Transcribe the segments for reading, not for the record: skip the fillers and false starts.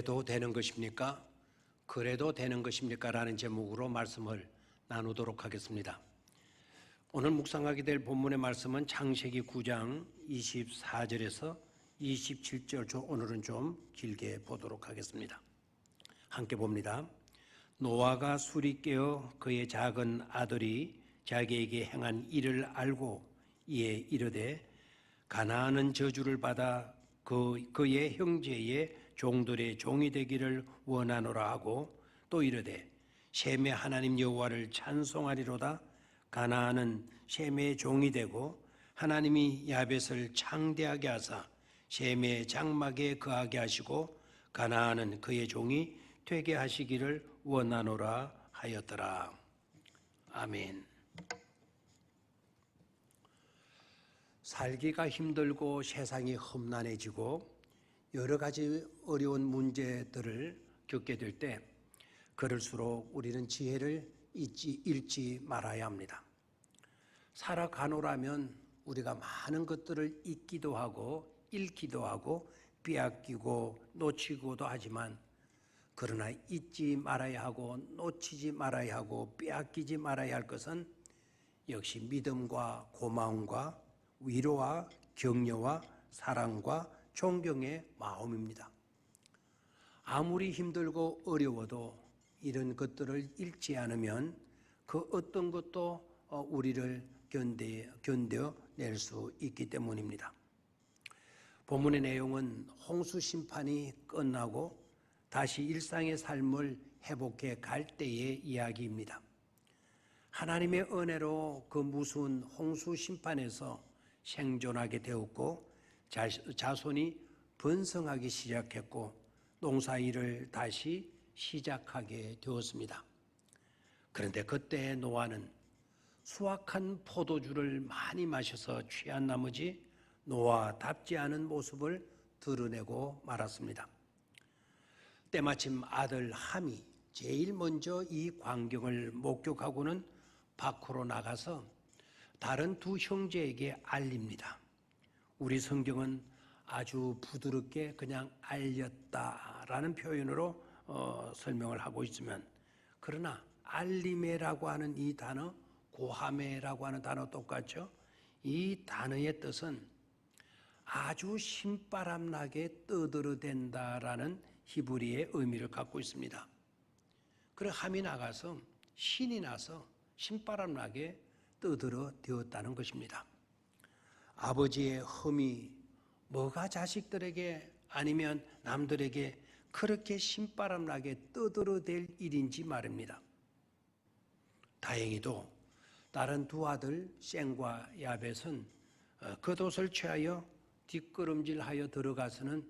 그래도 되는 것입니까? 그래도 되는 것입니까? 라는 제목으로 말씀을 나누도록 하겠습니다. 오늘 묵상하게 될 본문의 말씀은 창세기 9장 24절에서 27절, 오늘은 좀 길게 보도록 하겠습니다. 함께 봅니다. 노아가 술이 깨어 그의 작은 아들이 자기에게 행한 일을 알고 이에 이르되 가나안은 저주를 받아 그의 형제의 종들의 종이 되기를 원하노라 하고 또 이르되 셈의 하나님 여호와를 찬송하리로다. 가나안은 셈의 종이 되고 하나님이 야벳을 창대하게 하사 셈의 장막에 거하게 하시고 가나안은 그의 종이 되게 하시기를 원하노라 하였더라. 아멘. 살기가 힘들고 세상이 험난해지고 여러 가지 어려운 문제들을 겪게 될 때 그럴수록 우리는 지혜를 잃지 말아야 합니다. 살아가노라면 우리가 많은 것들을 잊기도 하고 잃기도 하고 빼앗기고 놓치고도 하지만 그러나 잊지 말아야 하고 놓치지 말아야 하고 빼앗기지 말아야 할 것은 역시 믿음과 고마움과 위로와 격려와 사랑과 존경의 마음입니다. 아무리 힘들고 어려워도 이런 것들을 잃지 않으면 그 어떤 것도 우리를 견뎌낼 수 있기 때문입니다. 본문의 내용은 홍수 심판이 끝나고 다시 일상의 삶을 회복해 갈 때의 이야기입니다. 하나님의 은혜로 그 무서운 홍수 심판에서 생존하게 되었고 자손이 번성하기 시작했고 농사일을 다시 시작하게 되었습니다. 그런데 그때 노아는 수확한 포도주를 많이 마셔서 취한 나머지 노아답지 않은 모습을 드러내고 말았습니다. 때마침 아들 함이 제일 먼저 이 광경을 목격하고는 밖으로 나가서 다른 두 형제에게 알립니다. 우리 성경은 아주 부드럽게 그냥 알렸다라는 표현으로 설명을 하고 있으면 그러나 알림해라고 하는 이 단어, 고하메라고 하는 단어 똑같죠? 이 단어의 뜻은 아주 신바람나게 떠들어댄다라는 히브리의 의미를 갖고 있습니다. 그래 함이 나가서 신이 나서 신바람나게 떠들어대었다는 것입니다. 아버지의 흠이 뭐가 자식들에게 아니면 남들에게 그렇게 신바람나게 떠들어댈 일인지 말입니다. 다행히도 다른 두 아들 셈과 야벳은 겉옷을 취하여 뒷걸음질하여 들어가서는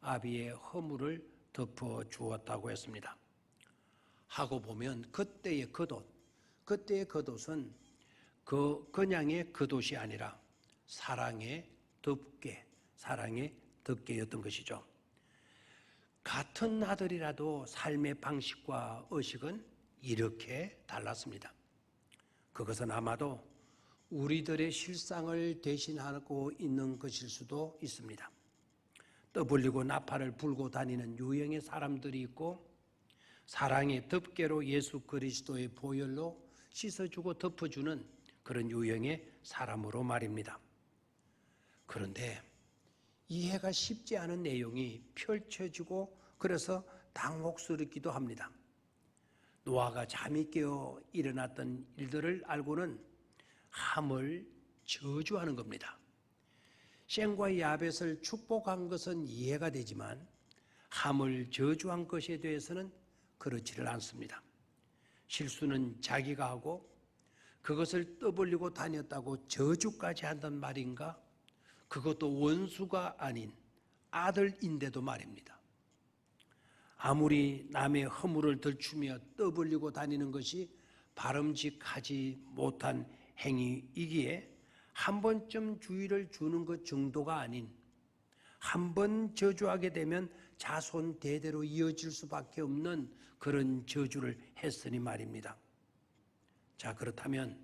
아비의 허물을 덮어 주었다고 했습니다. 하고 보면 그때의 겉옷은 그냥의 겉옷이 아니라 사랑의 덮개였던 것이죠. 같은 아들이라도 삶의 방식과 의식은 이렇게 달랐습니다. 그것은 아마도 우리들의 실상을 대신하고 있는 것일 수도 있습니다. 떠벌리고 나팔을 불고 다니는 유형의 사람들이 있고 사랑의 덮개로 예수 그리스도의 보혈로 씻어주고 덮어주는 그런 유형의 사람으로 말입니다. 그런데 이해가 쉽지 않은 내용이 펼쳐지고 그래서 당혹스럽기도 합니다. 노아가 잠이 깨어 일어났던 일들을 알고는 함을 저주하는 겁니다. 셈과 야벳을 축복한 것은 이해가 되지만 함을 저주한 것에 대해서는 그렇지를 않습니다. 실수는 자기가 하고 그것을 떠벌리고 다녔다고 저주까지 한단 말인가? 그것도 원수가 아닌 아들인데도 말입니다. 아무리 남의 허물을 들추며 떠벌리고 다니는 것이 바람직하지 못한 행위이기에 한 번쯤 주의를 주는 것 정도가 아닌 한 번 저주하게 되면 자손 대대로 이어질 수밖에 없는 그런 저주를 했으니 말입니다. 자, 그렇다면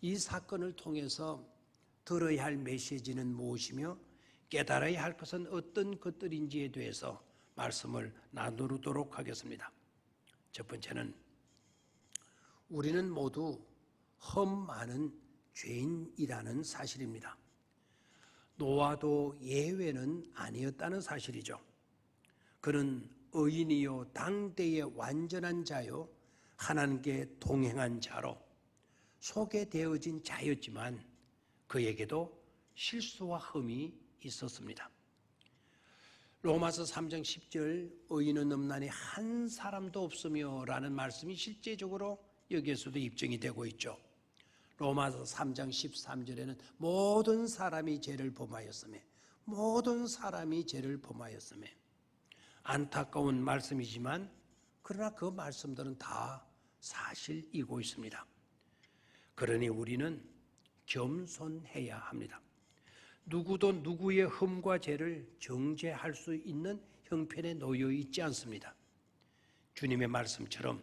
이 사건을 통해서 들어야 할 메시지는 무엇이며 깨달아야 할 것은 어떤 것들인지에 대해서 말씀을 나누도록 하겠습니다. 첫 번째는 우리는 모두 흠 많은 죄인이라는 사실입니다. 노아도 예외는 아니었다는 사실이죠. 그는 의인이요 당대의 완전한 자요 하나님께 동행한 자로 소개되어진 자였지만 그에게도 실수와 흠이 있었습니다. 로마서 3장 10절 의인은 없나니 한 사람도 없으며 라는 말씀이 실제적으로 여기에서도 입증이 되고 있죠. 로마서 3장 13절에는 모든 사람이 죄를 범하였으며 모든 사람이 죄를 범하였으며 안타까운 말씀이지만 그러나 그 말씀들은 다 사실이고 있습니다. 그러니 우리는 겸손해야 합니다. 누구도 누구의 흠과 죄를 정죄할 수 있는 형편에 놓여 있지 않습니다. 주님의 말씀처럼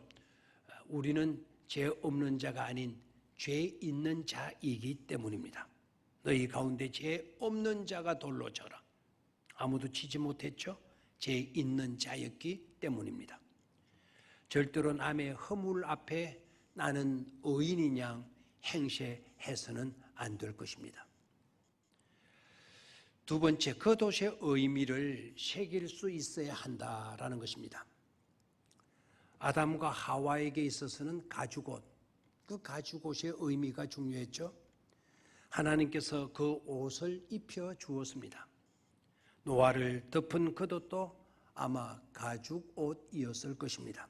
우리는 죄 없는 자가 아닌 죄 있는 자이기 때문입니다. 너희 가운데 죄 없는 자가 돌로 쳐라. 아무도 치지 못했죠? 죄 있는 자였기 때문입니다. 절대로 남의 허물 앞에 나는 의인이냐 행세해서는 안 될 것입니다. 두 번째, 그것의 의미를 새길 수 있어야 한다라는 것입니다. 아담과 하와에게 있어서는 가죽옷, 그 가죽옷의 의미가 중요했죠. 하나님께서 그 옷을 입혀 주었습니다. 노아를 덮은 겉옷도 아마 가죽옷이었을 것입니다.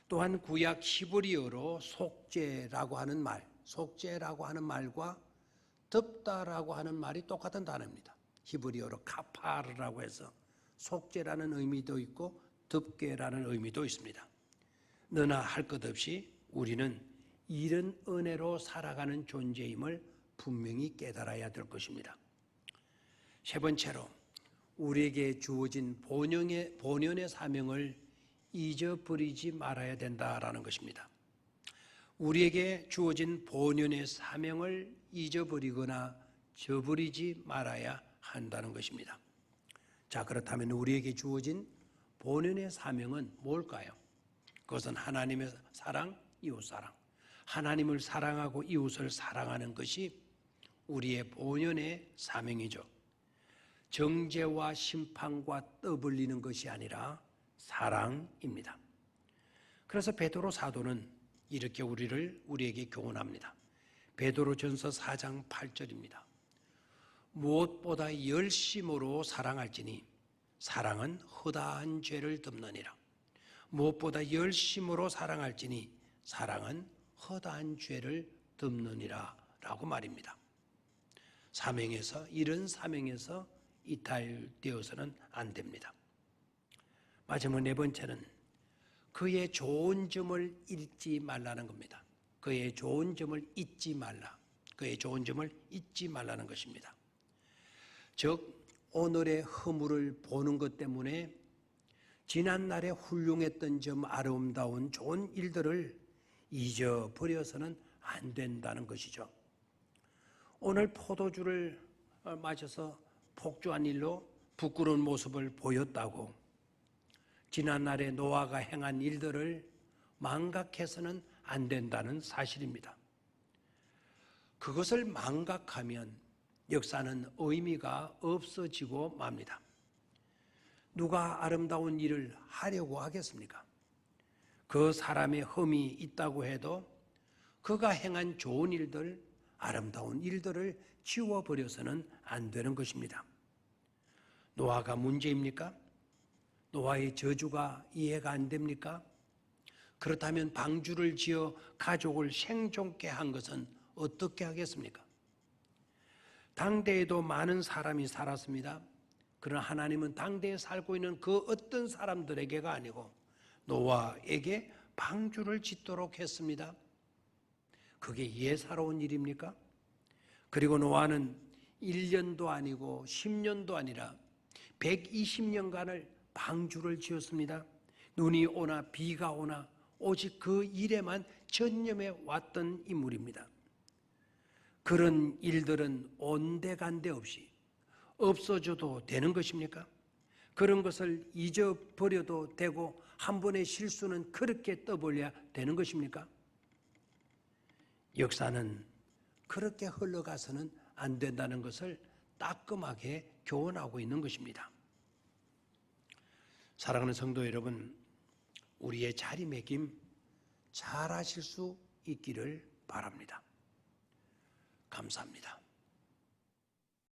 또한 구약 히브리어로 속죄라고 하는 말, 속죄라고 하는 말과 덮다라고 하는 말이 똑같은 단어입니다. 히브리어로 카파르라고 해서 속죄라는 의미도 있고 덮개라는 의미도 있습니다. 너나 할 것 없이 우리는 이런 은혜로 살아가는 존재임을 분명히 깨달아야 될 것입니다. 세 번째로 우리에게 주어진 본연의 사명을 잊어버리지 말아야 된다라는 것입니다. 우리에게 주어진 본연의 사명을 잊어버리거나 저버리지 말아야 한다는 것입니다. 자, 그렇다면 우리에게 주어진 본연의 사명은 뭘까요? 그것은 하나님의 사랑, 이웃사랑. 하나님을 사랑하고 이웃을 사랑하는 것이 우리의 본연의 사명이죠. 정죄와 심판과 떠벌리는 것이 아니라 사랑입니다. 그래서 베드로 사도는 이렇게 우리에게 교훈합니다. 베드로전서 4장 8절입니다. 무엇보다 열심으로 사랑할지니 사랑은 허다한 죄를 덮느니라. 무엇보다 열심으로 사랑할지니 사랑은 허다한 죄를 덮느니라 라고 말입니다. 이런 사명에서 이탈되어서는 안 됩니다. 마지막 네 번째는 그의 좋은 점을 잊지 말라는 겁니다. 그의 좋은 점을 잊지 말라. 그의 좋은 점을 잊지 말라는 것입니다. 즉 오늘의 허물을 보는 것 때문에 지난날에 훌륭했던 점, 아름다운 좋은 일들을 잊어버려서는 안 된다는 것이죠. 오늘 포도주를 마셔서 폭주한 일로 부끄러운 모습을 보였다고 지난날에 노아가 행한 일들을 망각해서는 안 된다는 사실입니다. 그것을 망각하면 역사는 의미가 없어지고 맙니다. 누가 아름다운 일을 하려고 하겠습니까? 그 사람의 흠이 있다고 해도 그가 행한 좋은 일들, 아름다운 일들을 지워버려서는 안 되는 것입니다. 노아가 문제입니까? 노아의 저주가 이해가 안 됩니까? 그렇다면 방주를 지어 가족을 생존케 한 것은 어떻게 하겠습니까? 당대에도 많은 사람이 살았습니다. 그러나 하나님은 당대에 살고 있는 그 어떤 사람들에게가 아니고 노아에게 방주를 짓도록 했습니다. 그게 예사로운 일입니까? 그리고 노아는 1년도 아니고 10년도 아니라 120년간을 방주를 지었습니다. 눈이 오나 비가 오나 오직 그 일에만 전념해 왔던 인물입니다. 그런 일들은 온데간데 없이 없어져도 되는 것입니까? 그런 것을 잊어버려도 되고 한 번의 실수는 그렇게 떠벌려야 되는 것입니까? 역사는 그렇게 흘러가서는 안 된다는 것을 따끔하게 교훈하고 있는 것입니다. 사랑하는 성도 여러분, 우리의 자리매김 잘 하실 수 있기를 바랍니다. 감사합니다.